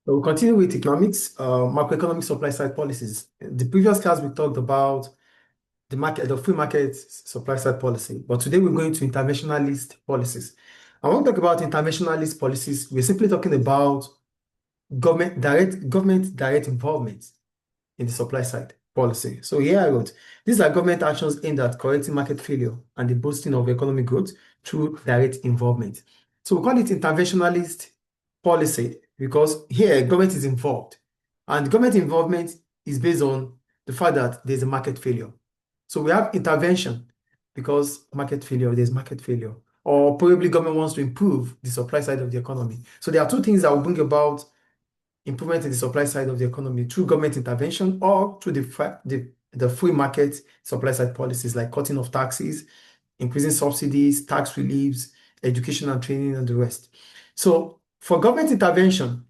We'll continue with economics, macroeconomic supply-side policies. The previous class we talked about the market, the free market supply-side policy, but today we're going to interventionalist policies. I want to talk about interventionalist policies. We're simply talking about government direct involvement in the supply side policy. So here I wrote, these are government actions aimed at correcting market failure and the boosting of economic growth through direct involvement. So we call it interventionalist policy because here government is involved. And government involvement is based on the fact that there's a market failure. So we have intervention because there's market failure. Or probably government wants to improve the supply side of the economy. So there are two things that will bring about improvement in the supply side of the economy through government intervention or through the free market supply side policies like cutting of taxes, increasing subsidies, tax reliefs, education and training, and the rest. So for government intervention,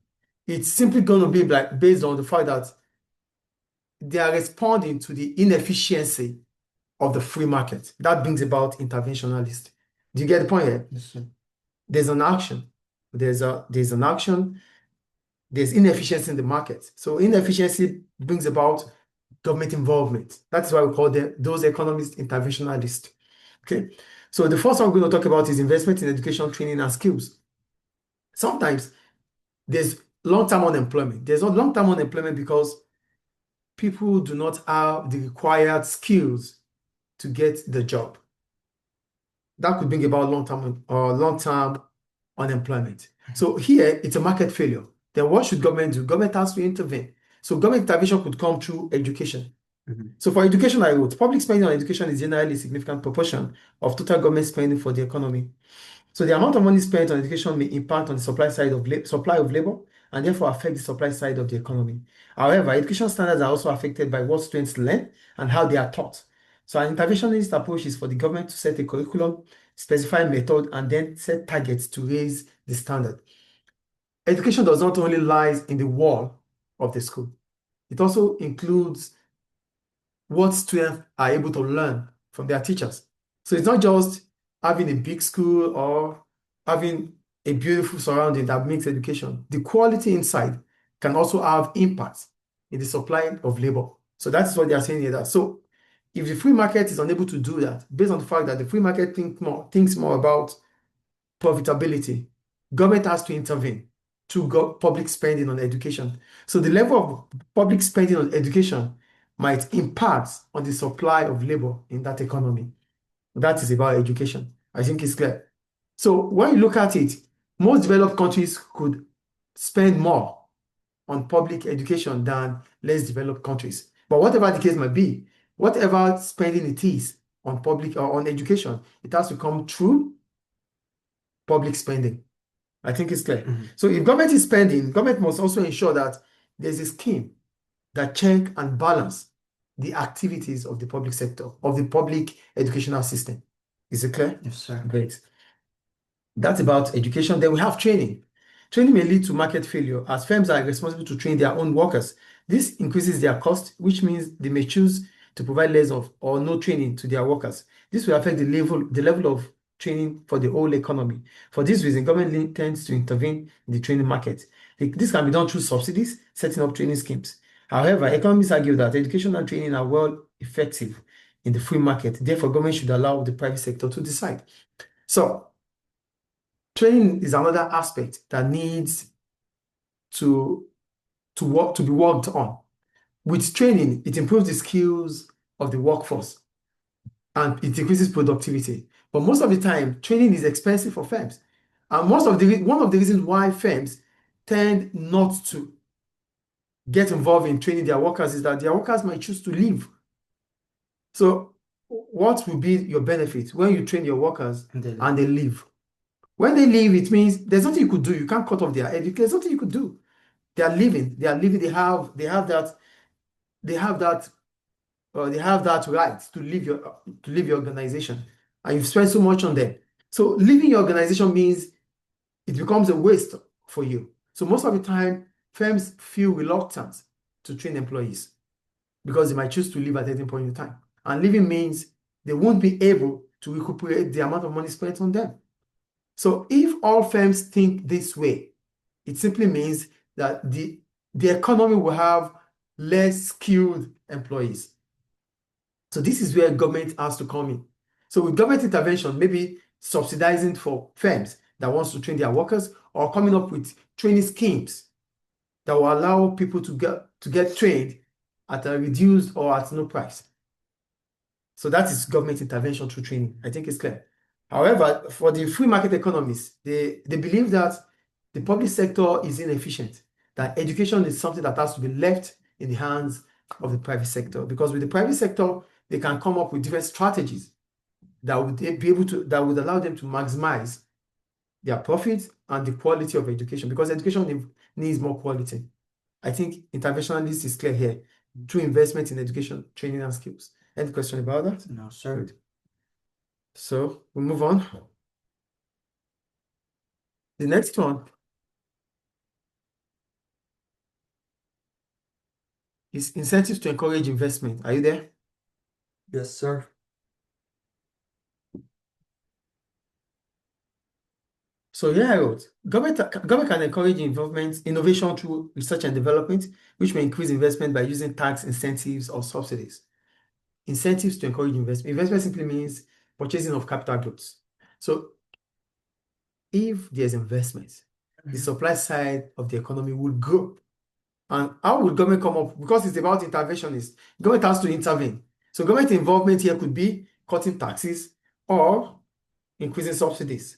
it's simply going to be like based on the fact that they are responding to the inefficiency of the free market. That brings about interventionalist. Do you get the point here? Yes, sir. There's an action. There's an action. There's inefficiency in the market. So inefficiency brings about government involvement. That's why we call those economists interventionalists. Okay. So the first one we're going to talk about is investment in education, training, and skills. Sometimes there's long-term unemployment. There's not long-term unemployment because people do not have the required skills to get the job. That could bring about long-term unemployment. So here it's a market failure. Then what should government do? Government has to intervene. So government intervention could come through education. So for education, I wrote, public spending on education is generally a significant proportion of total government spending for the economy. So the amount of money spent on education may impact on the supply of labor and therefore affect the supply side of the economy. However, education standards are also affected by what students learn and how they are taught. So an interventionist approach is for the government to set a curriculum, specify method, and then set targets to raise the standard. Education does not only lies in the wall of the school. It also includes what students are able to learn from their teachers. So it's not just having a big school or having a beautiful surrounding that makes education. The quality inside can also have impact in the supply of labor. So that's what they are saying here. So if the free market is unable to do that, based on the fact that the free market thinks more about profitability, government has to intervene through public spending on education. So the level of public spending on education might impact on the supply of labor in that economy. That is about education. I think it's clear. So when you look at it, most developed countries could spend more on public education than less developed countries. But whatever the case might be, whatever spending it is on public or on education, it has to come through public spending. I think it's clear. So if government is spending, government must also ensure that there's a scheme that check and balance the activities of the public sector, of the public educational system. Is it clear? Yes, sir. Great. That's about education. Then we have training. Training may lead to market failure as firms are responsible to train their own workers. This increases their cost, which means they may choose to provide less of or no training to their workers. This will affect the level of training for the whole economy. For this reason, government tends to intervene in the training market. This can be done through subsidies, setting up training schemes. However, economists argue that education and training are well effective in the free market. Therefore, government should allow the private sector to decide. So, training is another aspect that needs to be worked on. With training, it improves the skills of the workforce and it increases productivity. But most of the time, training is expensive for firms. And one of the reasons why firms tend not to get involved in training their workers is that their workers might choose to leave. So what will be your benefit when you train your workers and they leave? When they leave, it means there's nothing you could do. You can't cut off their head. There's nothing you could do. They are leaving. They have that right to leave your organization, and you've spent so much on them. So leaving your organization means it becomes a waste for you. So most of the time, firms feel reluctant to train employees because they might choose to leave at any point in time. And leaving means they won't be able to recuperate the amount of money spent on them. So if all firms think this way, it simply means that the economy will have less skilled employees. So this is where government has to come in. So with government intervention, maybe subsidizing for firms that wants to train their workers, or coming up with training schemes that will allow people to get trained at a reduced or at no price. So that is government intervention through training. I think it's clear. However, for the free market economists, they believe that the public sector is inefficient, that education is something that has to be left in the hands of the private sector. Because with the private sector, they can come up with different strategies that would that would allow them to maximize their profits and the quality of education, because education needs more quality. I think interventionalist is clear here through investment in education, training, and skills. Any question about that? No, sir. Good. So we move on. The next one is incentives to encourage investment. Are you there? Yes, sir. So here I wrote, government can encourage innovation through research and development, which may increase investment by using tax incentives or subsidies. Incentives to encourage investment. Investment simply means purchasing of capital goods. So if there's investment, the supply side of the economy will grow. And how will government come up? Because it's about interventionists. Government has to intervene. So government involvement here could be cutting taxes or increasing subsidies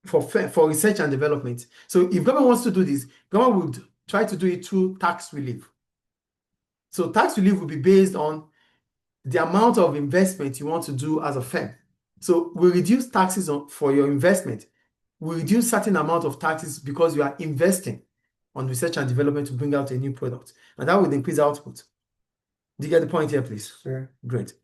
for research and development. So if government wants to do this, government would try to do it through tax relief. So tax relief will be based on the amount of investment you want to do as a firm. So we reduce taxes for your investment. We reduce certain amount of taxes because you are investing on research and development to bring out a new product. And that would increase output. Do you get the point here, please? Sure. Great.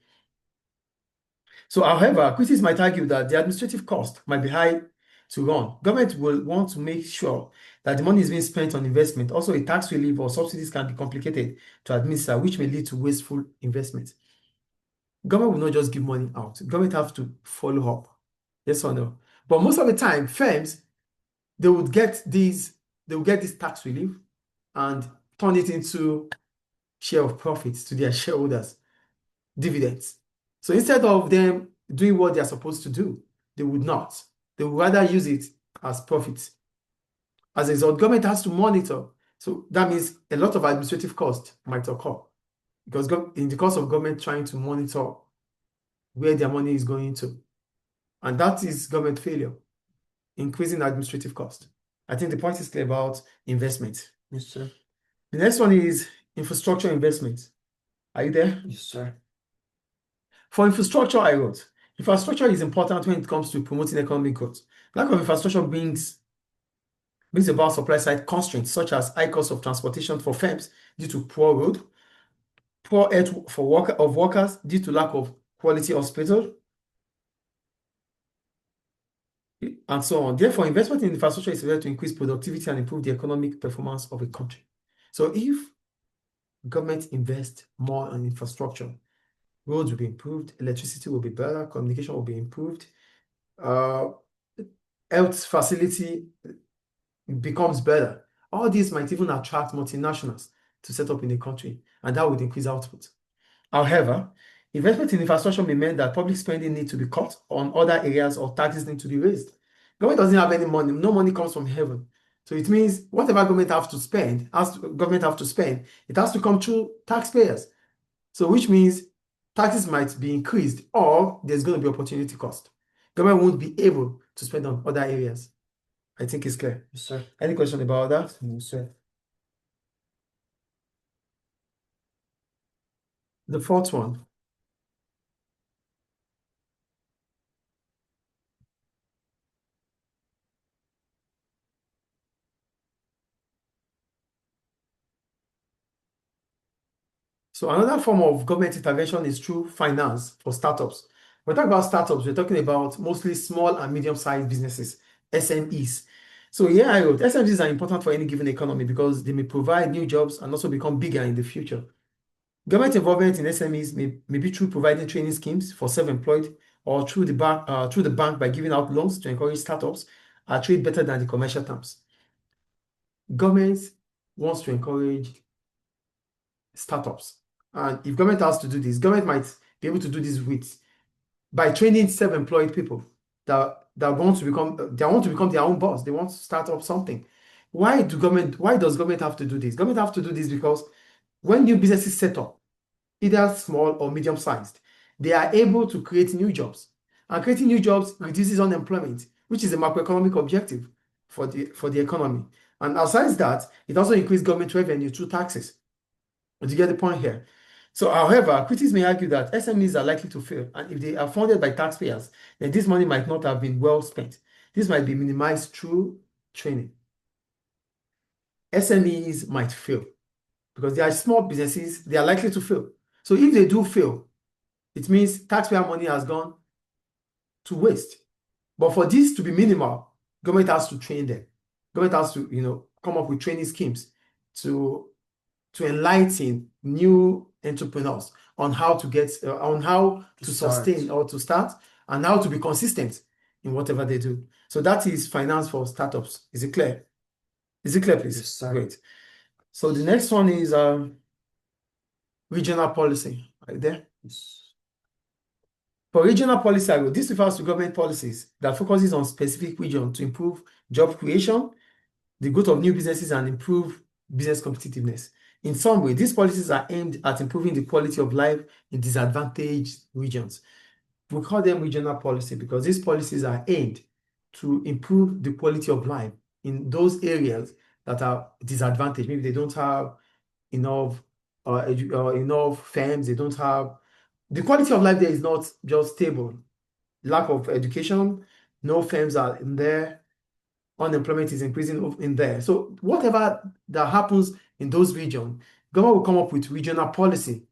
So, however, critics might argue that the administrative cost might be high to run. Government will want to make sure that the money is being spent on investment. Also, a tax relief or subsidies can be complicated to administer, which may lead to wasteful investment. Government will not just give money out. Government have to follow up. Yes or no? But most of the time, firms, they will get this tax relief and turn it into share of profits to their shareholders, dividends. So instead of them doing what they are supposed to do, they would not. They would rather use it as profits. As a result, government has to monitor. So that means a lot of administrative cost might occur, because in the course of government trying to monitor where their money is going to. And that is government failure, increasing administrative cost. I think the point is clear about investment. Yes, sir. The next one is infrastructure investment. Are you there? Yes, sir. For infrastructure, I wrote, infrastructure is important when it comes to promoting economic growth. Lack of infrastructure brings about supply side constraints, such as high cost of transportation for firms due to poor road, poor health of workers due to lack of quality hospital, and so on. Therefore, investment in infrastructure is there to increase productivity and improve the economic performance of a country. So if government invests more on infrastructure, roads will be improved, electricity will be better, communication will be improved, health facility becomes better. All these might even attract multinationals to set up in the country, and that would increase output. However, investment in infrastructure may mean that public spending needs to be cut on other areas, or taxes need to be raised. Government doesn't have any money. No money comes from heaven. So it means whatever government have to spend, it has to come through taxpayers. So which means taxes might be increased, or there's going to be opportunity cost. Government won't be able to spend on other areas. I think it's clear. Yes, sir. Any question about that? No, sir. The fourth one. So another form of government intervention is through finance for startups. When we talk about startups, we're talking about mostly small and medium-sized businesses, SMEs. So here I wrote, SMEs are important for any given economy because they may provide new jobs and also become bigger in the future. Government involvement in SMEs may be through providing training schemes for self-employed, or through the bank by giving out loans to encourage startups trade better than the commercial terms. Governments wants to encourage startups. And if government has to do this, government might be able to do this with by training self-employed people that want to become their own boss. They want to start up something. Why does government have to do this? Government have to do this because when new businesses set up, either small or medium sized, they are able to create new jobs. And creating new jobs reduces unemployment, which is a macroeconomic objective for the economy. And besides that, it also increases government revenue through taxes. Do you get the point here? So, however, critics may argue that SMEs are likely to fail, and if they are funded by taxpayers, then this money might not have been well spent. This might be minimized through training. SMEs might fail because they are small businesses, they are likely to fail. So if they do fail, it means taxpayer money has gone to waste. But for this to be minimal, government has to train them. Government has to, come up with training schemes to enlighten new entrepreneurs on how to sustain or to start, and how to be consistent in whatever they do. So that is finance for startups. Is it clear? Is it clear, please? Yes, sir. Great. So the next one is regional policy. Are you there? Yes. For regional policy, this refers to government policies that focuses on specific region to improve job creation, the growth of new businesses, and improve business competitiveness. In some way, these policies are aimed at improving the quality of life in disadvantaged regions. We call them regional policy because these policies are aimed to improve the quality of life in those areas that are disadvantaged. Maybe they don't have enough firms, they don't have the quality of life there is not just stable. Lack of education, no firms are in there, unemployment is increasing in there. So whatever that happens in those regions, government will come up with regional policy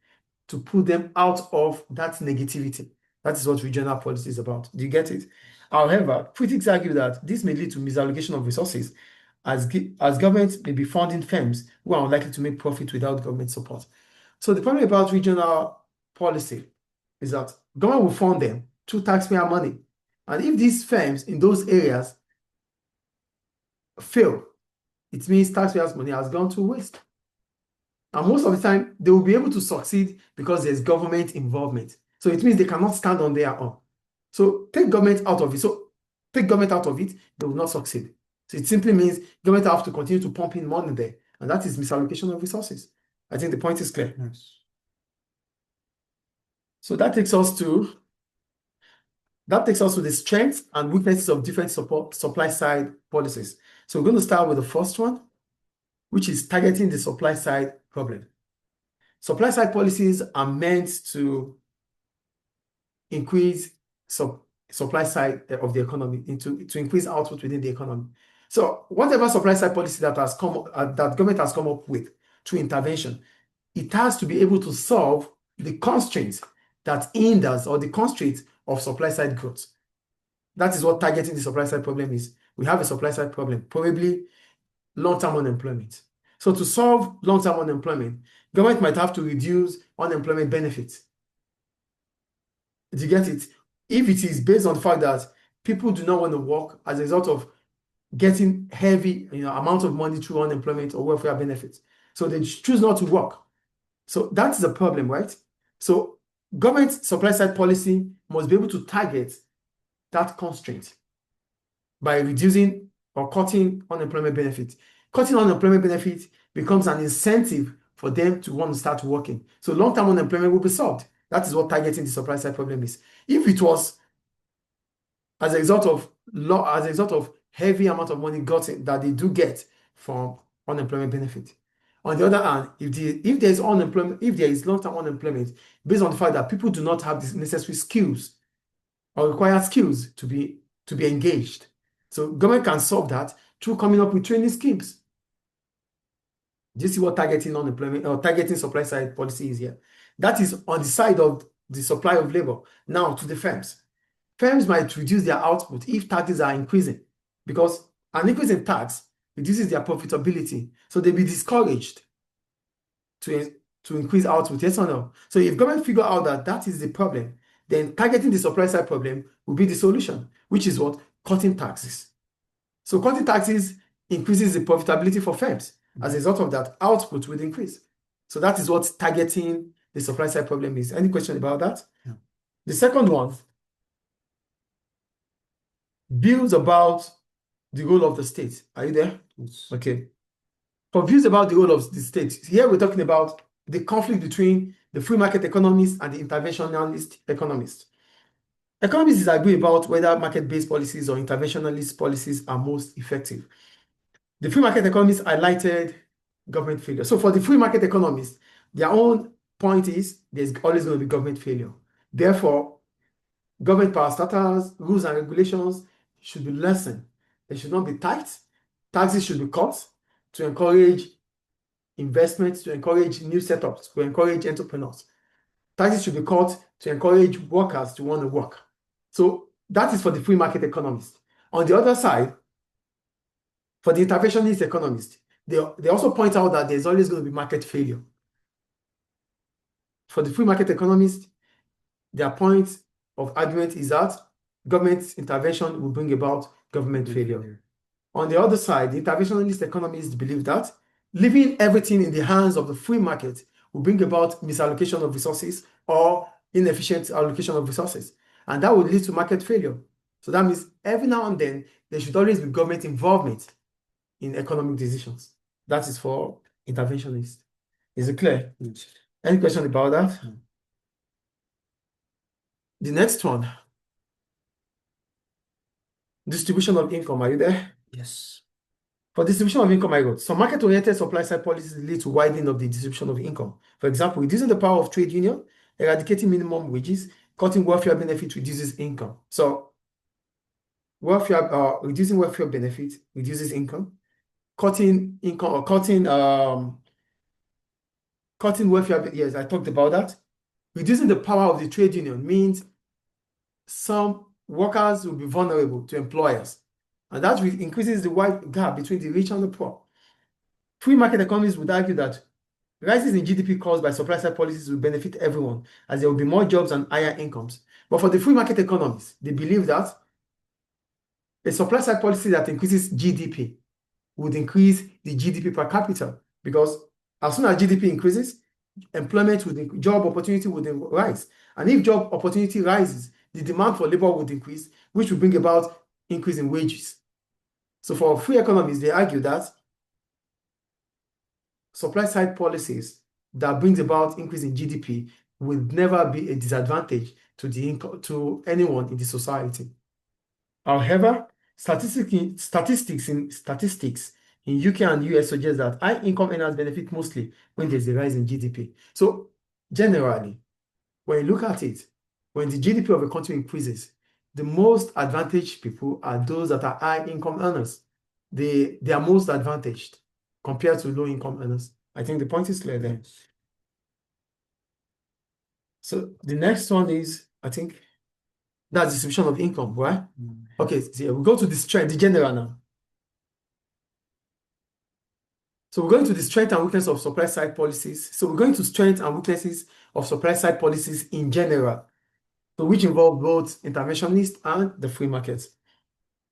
to pull them out of that negativity. That is what regional policy is about. Do you get it? However, critics argue that this may lead to misallocation of resources as government may be funding firms who are unlikely to make profit without government support. So the problem about regional policy is that government will fund them through taxpayer money. And if these firms in those areas fail, it means taxpayers' money has gone to waste. And most of the time, they will be able to succeed because there's government involvement. So it means they cannot stand on their own. So take government out of it. They will not succeed. So it simply means government have to continue to pump in money there. And that is misallocation of resources. I think the point is clear. Yes. So that takes us to the strengths and weaknesses of different supply-side policies. So we're going to start with the first one, which is targeting the supply-side problem. Supply-side policies are meant to increase supply side of the economy, to increase output within the economy. So whatever supply-side policy that government has come up with through intervention, it has to be able to solve the constraints that hinders or the constraints of supply-side growth. That is what targeting the supply-side problem is. We have a supply-side problem, probably long-term unemployment. So to solve long-term unemployment, government might have to reduce unemployment benefits. Do you get it? If it is based on the fact that people do not want to work as a result of getting heavy amount of money through unemployment or welfare benefits, so they choose not to work. So that's the problem, right? So government supply-side policy must be able to target that constraint by reducing or cutting unemployment benefits. Cutting unemployment benefits becomes an incentive for them to want to start working. So long-term unemployment will be solved. That is what targeting the supply-side problem is. If it was as a result of heavy amount of money that they do get from unemployment benefit. On the other hand, if there is long-term unemployment, based on the fact that people do not have the necessary skills or required skills to be engaged. So government can solve that through coming up with training schemes. Do you see what targeting unemployment or targeting supply side policy is here? That is on the side of the supply of labor. Now to the firms. Firms might reduce their output if taxes are increasing, because an increase in tax reduces their profitability. So they'll be discouraged to increase output, yes or no? So if government figure out that is the problem, then targeting the supply side problem will be the solution, which is what? Cutting taxes. So cutting taxes increases the profitability for firms. As a result of that, output will increase. So that is what targeting the supply side problem is. Any question about that? Yeah. The second one views about the role of the state. Are you there? Yes. Okay. For views about the role of the state, here we're talking about the conflict between the free market economists and the interventionist economists. Economists disagree about whether market-based policies or interventionist policies are most effective. The free market economists highlighted government failure. So for the free market economists, their own point is there's always going to be government failure. Therefore, government power starters, rules and regulations should be lessened. They should not be tight. Taxes should be cut to encourage investments, to encourage new setups, to encourage entrepreneurs. Taxes should be cut to encourage workers to want to work. So that is for the free market economist. On the other side, for the interventionist economist, they also point out that there's always going to be market failure. For the free market economist, their point of argument is that government intervention will bring about government failure. On the other side, the interventionist economists believe that leaving everything in the hands of the free market will bring about misallocation of resources or inefficient allocation of resources. And that would lead to market failure. So that means every now and then, there should always be government involvement in economic decisions. That is for interventionists. Is it clear? Yes. Any question about that? No. The next one, distribution of income. Are you there? Yes. For distribution of income, I wrote, some market-oriented supply-side policies lead to widening of the distribution of income. For example, reducing the power of trade union, eradicating minimum wages, cutting welfare benefits reduces income. So welfare, reducing welfare benefits reduces income. Cutting income or cutting welfare, yes, I talked about that. Reducing the power of the trade union means some workers will be vulnerable to employers, and that increases the wide gap between the rich and the poor. Free market economists would argue that rises in GDP caused by supply-side policies will benefit everyone, as there will be more jobs and higher incomes. But for the free market economists, they believe that a supply-side policy that increases GDP would increase the GDP per capita, because as soon as GDP increases, employment would, job opportunity would rise. And if job opportunity rises, the demand for labor would increase, which will bring about increase in wages. So for free economists, they argue that supply-side policies that brings about increase in GDP will never be a disadvantage to the income to anyone in the society. However, statistics in UK and US suggest that high income earners benefit mostly when there's a rise in GDP. So generally, when you look at it, when the GDP of a country increases, the most advantaged people are those that are high income earners. They are most advantaged compared to low income earners. I think the point is clear there. Yes. So the next one is, I think, that's distribution of income, right? Okay, so we go to the strength, the general now. So we're going to the strength and weakness of supply side policies. So we're going to strength and weaknesses of supply side policies in general, so which involve both interventionist and the free market.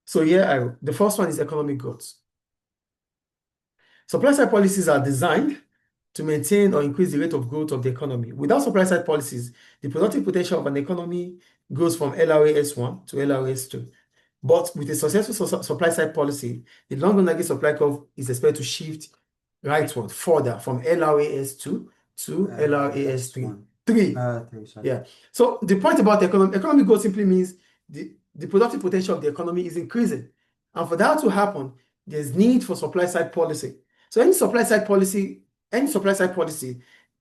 So here, the first one is economic growth. Supply side policies are designed to maintain or increase the rate of growth of the economy. Without supply side policies, the productive potential of an economy goes from LRAS1 to LRAS2. But with a successful supply side policy, the long-run aggregate supply curve is expected to shift rightward further from LRAS2 to LRAS3. Three. Sorry. Yeah. So the point about economic growth simply means the productive potential of the economy is increasing. And for that to happen, there's need for supply side policy. So any supply side policy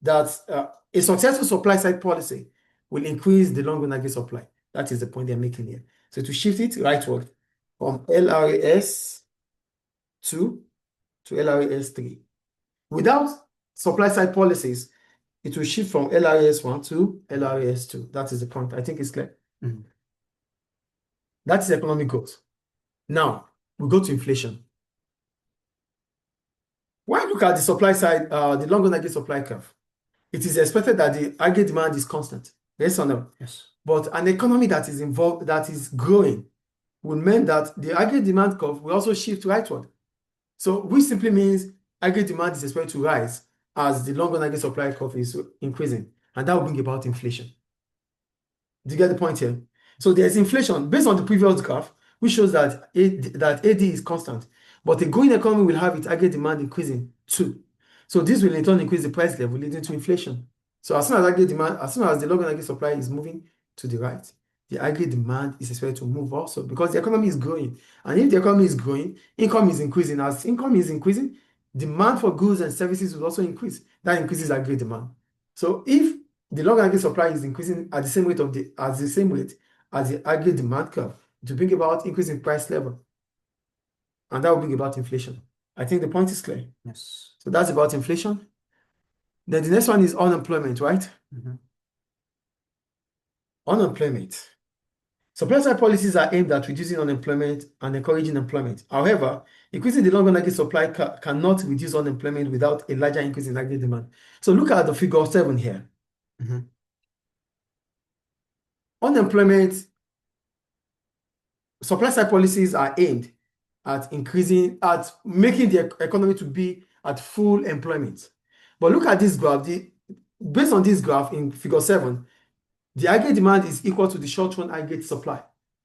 that a successful supply side policy will increase the long-run aggregate supply. That is the point they're making here. So to shift it rightward from LRAS2 to LRAS3. Without supply side policies, it will shift from LRAS1 to LRAS2. That is the point. I think it's clear. Mm-hmm. That is economic growth. Now, we go to inflation. When you look at the supply side, the long-run aggregate supply curve, it is expected that the aggregate demand is constant. Yes or no? Yes. But an economy that is involved, that is growing, will mean that the aggregate demand curve will also shift rightward. So which simply means aggregate demand is expected to rise as the long-run aggregate supply curve is increasing, and that will bring about inflation. Do you get the point here? So there's inflation based on the previous graph, which shows that AD is constant, but a growing economy will have its aggregate demand increasing too. So this will in turn increase the price level, leading to inflation. So as soon as aggregate demand, as soon as the long-run aggregate supply is moving to the right, the aggregate demand is expected to move also because the economy is growing. And if the economy is growing, income is increasing. As income is increasing, demand for goods and services will also increase. That increases aggregate demand. So if the long aggregate supply is increasing at the same rate as the aggregate demand curve, to bring about increase in price level, and that will bring about inflation. I think the point is clear. Yes. So that's about inflation. Then the next one is unemployment, right? Unemployment. Supply-side policies are aimed at reducing unemployment and encouraging employment. However, increasing the long-run aggregate supply cannot reduce unemployment without a larger increase in aggregate demand. So look at the figure 7 here. Unemployment, supply-side policies are aimed at making the economy to be at full employment. But look at this graph. Based on this graph in figure 7, the aggregate demand is equal to the short-run aggregate supply.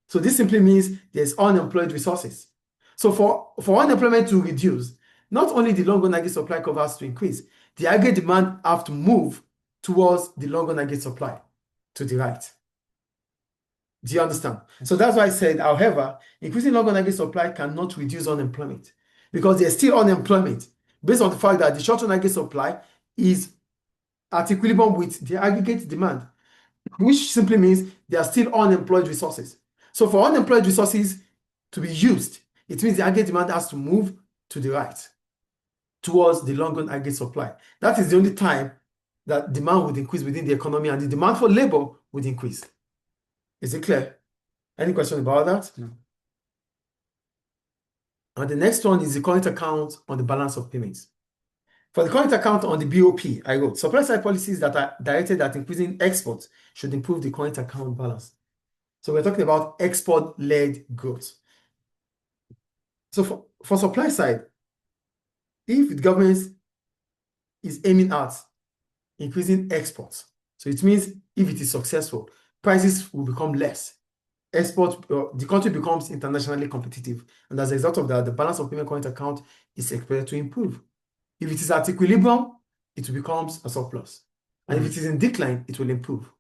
So this simply means there's unemployed resources. So for unemployment to reduce, not only the long-run aggregate supply curve has to increase, the aggregate demand have to move towards the long-run aggregate supply to the right. Do you understand? So that's why I said, however, increasing long-run aggregate supply cannot reduce unemployment because there's still unemployment based on the fact that the short-run aggregate supply is at equilibrium with the aggregate demand, which simply means there are still unemployed resources. So for unemployed resources to be used, it means the aggregate demand has to move to the right towards the long-run aggregate supply. That is the only time that demand would increase within the economy and the demand for labor would increase. Is it clear? Any question about that? No. And the next one is the current account on the balance of payments. For the current account on the BOP, I wrote, supply-side policies that are directed at increasing exports should improve the current account balance. So we're talking about export-led growth. So for supply side, if the government is aiming at increasing exports, so it means if it is successful, prices will become less. The country becomes internationally competitive. And as a result of that, the balance of payment current account is expected to improve. If it is at equilibrium, it becomes a surplus. And if it is in decline, it will improve.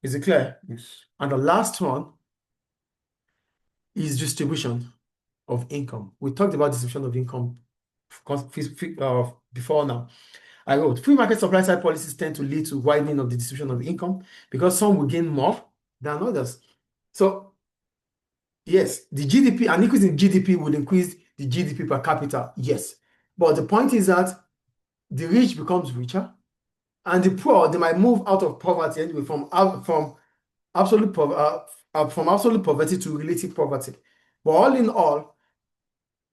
Is it clear? Yes. And the last one is distribution of income. We talked about distribution of income before now. I wrote, free market supply side policies tend to lead to widening of the distribution of income because some will gain more than others. So, yes, the GDP, an increase in GDP would increase the GDP per capita, yes. But the point is that the rich becomes richer and the poor, they might move out of poverty anyway from absolute poverty to relative poverty. But all in all,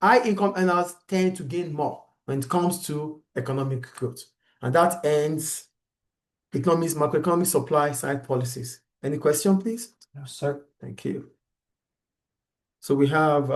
high income earners tend to gain more when it comes to economic growth. And that ends macroeconomic supply side policies. Any question, please? No, sir. Thank you. So we have